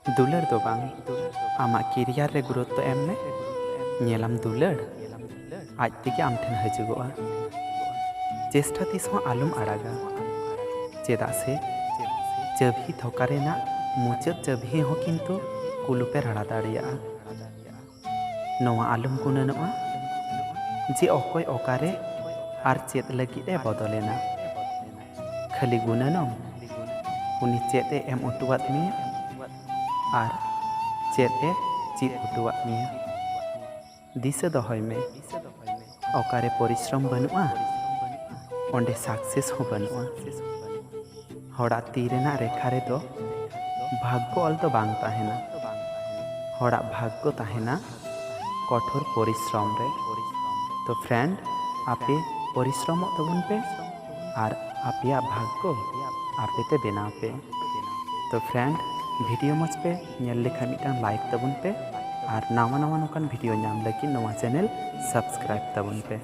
दुलड़ तो बांग आमा कैरियर रे गुरुत्व एम में नेलाम दुलड़ आज तेगे आम ठेन हजूगोआ चेष्टा तीस आलम आड़ागा चेदा से चाबी थोकारेना मुचाद चाबी हो किंतु कुलुपे राड़ा दाड़िया नोआ आलम गुननोआ जे अकय अकारे आर चेद लगिद ए बदलेना खाली गुननम उनी चेद ए एम उटुवाद मिया आर चेद ए चीद उटुवाद मिया दिशा दहय में अकारे परिश्रम बनुआ ओंडे सक्सेस हो बनुआ हड़ा तीरेना रेखा रे दो भाग्य ऑल तो बांग ताहेना हड़ा भाग्य ताहेना कठोर परिश्रम रे। तो फ्रेंड आपे परिश्रम तबन पे और आपया भाग्य आपे बनाव पे। तो फ्रेंड वीडियो मज पे नेल लेखा मिटान लाइक तबन पे और नावा नावा नोकान वीडियो नाम लगी नवा चैनल सब्सक्राइब तबन पे।